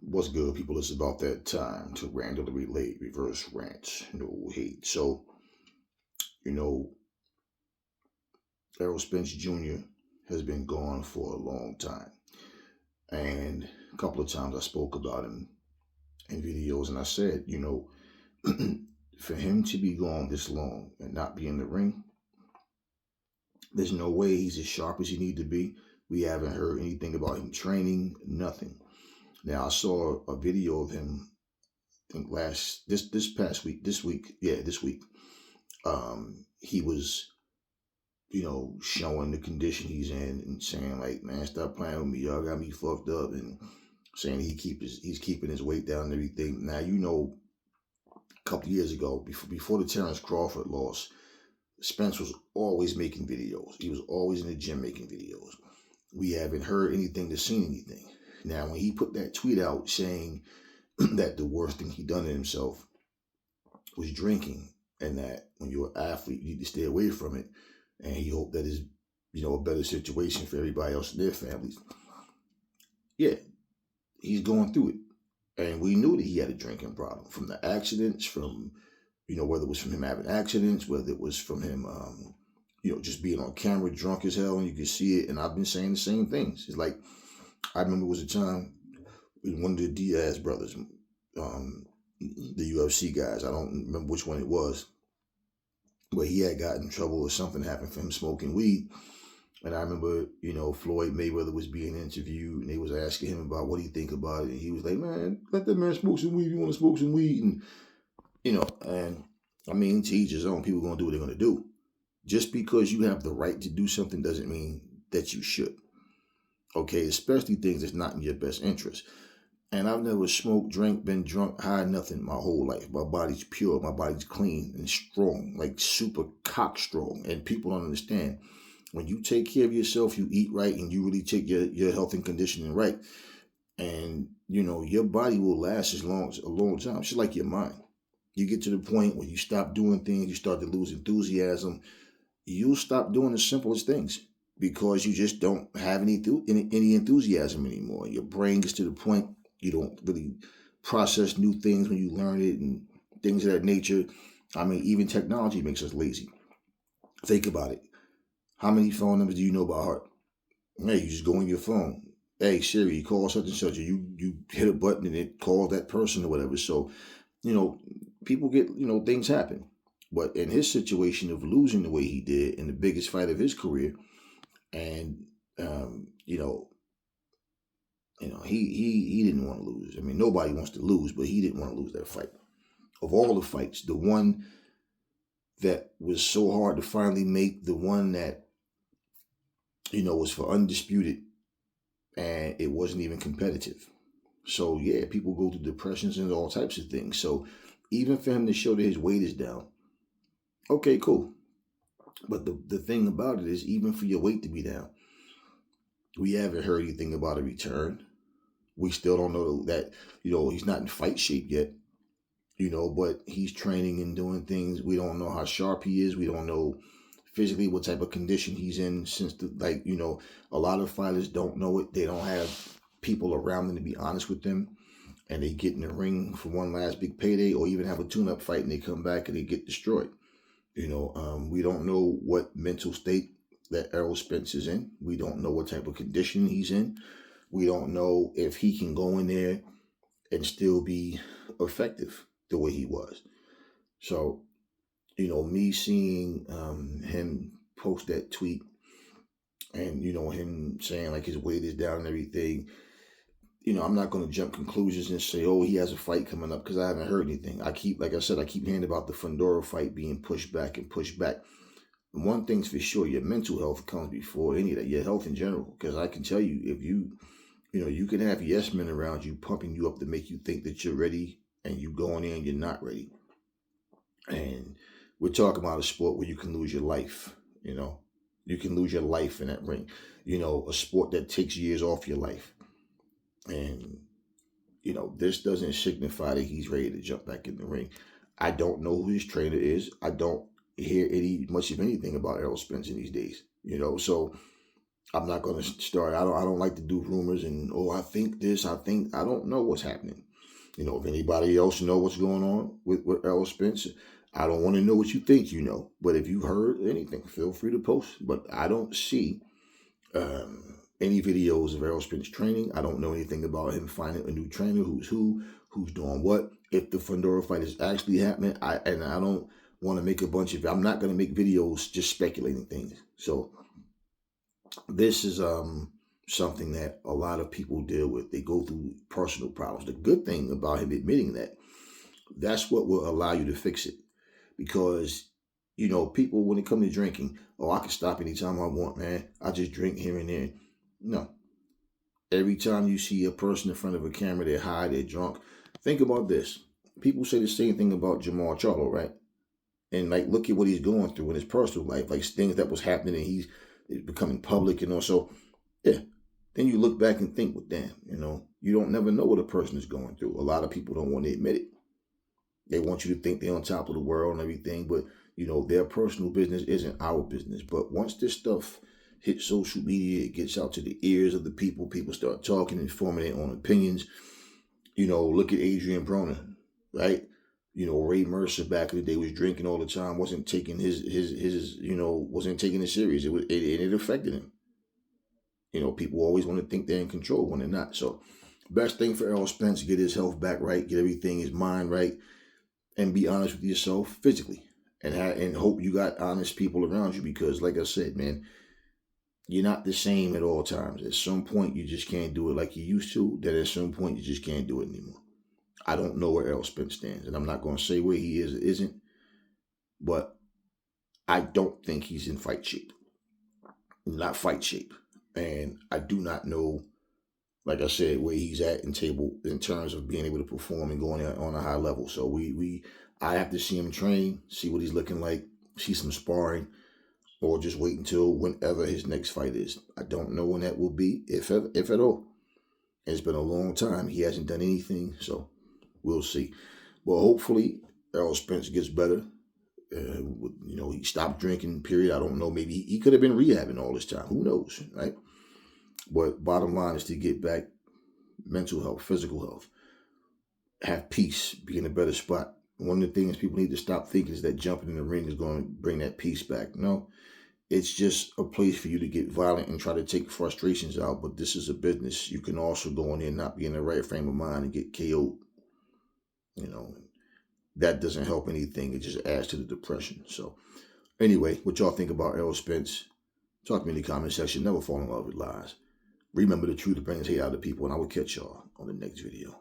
What's good, people? It's about that time to randomly relate, reverse rants, no hate. So, you know, Errol Spence Jr. has been gone for a long time. And a couple of times I spoke about him in videos and I said, for him to be gone this long and not be in the ring, there's no way he's as sharp as he need to be. We haven't heard anything about him training, nothing. Now I saw a video of him, I think this past week, this week. He was, showing the condition he's in and saying like, man, stop playing with me, y'all got me fucked up, and saying he's keeping his weight down and everything. Now a couple of years ago, before the Terrence Crawford loss, Spence was always making videos. He was always in the gym making videos. We haven't heard anything to seen anything. Now, when he put that tweet out saying that the worst thing he done to himself was drinking, and that when you're an athlete, you need to stay away from it, and he hoped that is, a better situation for everybody else in their families. Yeah, he's going through it. And we knew that he had a drinking problem from the accidents, from, whether it was from him having accidents, whether it was from him, just being on camera drunk as hell and you could see it. And I've been saying the same things. It's like, I remember it was a time when one of the Diaz brothers, the UFC guys, I don't remember which one it was, but he had gotten in trouble or something happened for him smoking weed. And I remember, Floyd Mayweather was being interviewed and they was asking him about what he think about it. And he was like, man, let that man smoke some weed if you want to smoke some weed. And, and I mean, to each his own, people going to do what they're going to do. Just because you have the right to do something doesn't mean that you should. Okay, especially things that's not in your best interest. And I've never smoked, drank, been drunk, high, nothing my whole life. My body's pure, my body's clean and strong, like super cock strong. And people don't understand. When you take care of yourself, you eat right, and you really take your health and conditioning right, and your body will last a long time. It's just like your mind. You get to the point where you stop doing things, you start to lose enthusiasm. You'll stop doing the simplest things because you just don't have any enthusiasm anymore. Your brain gets to the point you don't really process new things when you learn it and things of that nature. I mean, even technology makes us lazy. Think about it. How many phone numbers do you know by heart? Hey, you just go on your phone. Hey, Siri, call such and such. You hit a button and it calls that person or whatever. So, people get, things happen. But in his situation of losing the way he did in the biggest fight of his career, and he didn't want to lose. I mean, nobody wants to lose, but he didn't want to lose that fight. Of all the fights, the one that was so hard to finally make, the one that was for undisputed, and it wasn't even competitive. So yeah, people go through depressions and all types of things. So even for him to show that his weight is down, okay, cool. But the thing about it is, even for your weight to be down, we haven't heard anything about a return. We still don't know that, he's not in fight shape yet, but he's training and doing things. We don't know how sharp he is. We don't know physically what type of condition he's in, since a lot of fighters don't know it. They don't have people around them to be honest with them, and they get in the ring for one last big payday, or even have a tune-up fight and they come back and they get destroyed. We don't know what mental state that Errol Spence is in. We don't know what type of condition he's in. We don't know if he can go in there and still be effective the way he was. So, me seeing him post that tweet, and him saying like his weight is down and everything, I'm not going to jump conclusions and say, oh, he has a fight coming up, because I haven't heard anything. I keep hearing about the Fundora fight being pushed back and pushed back. And one thing's for sure, your mental health comes before any of that, your health in general. Because I can tell you, if you can have yes men around you pumping you up to make you think that you're ready, and you go in there and you're not ready. And we're talking about a sport where you can lose your life, you can lose your life in that ring, a sport that takes years off your life. And, this doesn't signify that he's ready to jump back in the ring. I don't know who his trainer is. I don't hear much of anything about Errol Spence in these days, so I'm not going to start. I don't like to do rumors and, oh, I think this. I don't know what's happening. If anybody else know what's going on with Errol Spence, I don't want to know what you think you know. But if you heard anything, feel free to post. But I don't see any videos of Errol Spence training. I don't know anything about him finding a new trainer, who's doing what. If the Fundora fight is actually happening, I don't want to make a bunch of. I'm not going to make videos just speculating things. So this is something that a lot of people deal with. They go through personal problems. The good thing about him admitting that's what will allow you to fix it. Because, people, when it comes to drinking, oh, I can stop anytime I want, man. I just drink here and there. No. Every time you see a person in front of a camera, they're high, they're drunk. Think about this. People say the same thing about Jamal Charlo, right? And like, look at what he's going through in his personal life, like things that was happening, and he's becoming public, So, yeah. Then you look back and think, well, damn, you don't never know what a person is going through. A lot of people don't want to admit it. They want you to think they're on top of the world and everything, but their personal business isn't our business. But once this stuff hits social media, it gets out to the ears of the people. People start talking and forming their own opinions. Look at Adrian Broner, right? Ray Mercer back in the day was drinking all the time, wasn't taking wasn't taking it serious. It affected him. People always want to think they're in control when they're not. So, best thing for Errol Spence, get his health back right, get everything, his mind right, and be honest with yourself physically, and hope you got honest people around you. Because, like I said, man, you're not the same at all times. At some point, you just can't do it like you used to. That at some point, you just can't do it anymore. I don't know where Errol Spence stands, and I'm not going to say where he is or isn't, but I don't think he's in fight shape. Not fight shape. And I do not know, like I said, where he's at in terms of being able to perform and going on a high level. So I have to see him train, see what he's looking like, see some sparring, or just wait until whenever his next fight is. I don't know when that will be, if at all. It's been a long time. He hasn't done anything, so we'll see. But hopefully, Errol Spence gets better. He stopped drinking, period. I don't know. Maybe he could have been rehabbing all this time. Who knows, right? But bottom line is to get back mental health, physical health, have peace, be in a better spot. One of the things people need to stop thinking is that jumping in the ring is going to bring that peace back. No, it's just a place for you to get violent and try to take frustrations out. But this is a business. You can also go in there and not be in the right frame of mind and get KO'd. That doesn't help anything. It just adds to the depression. So anyway, what y'all think about Errol Spence? Talk to me in the comment section. Never fall in love with lies. Remember, the truth brings hate out of people, and I will catch y'all on the next video.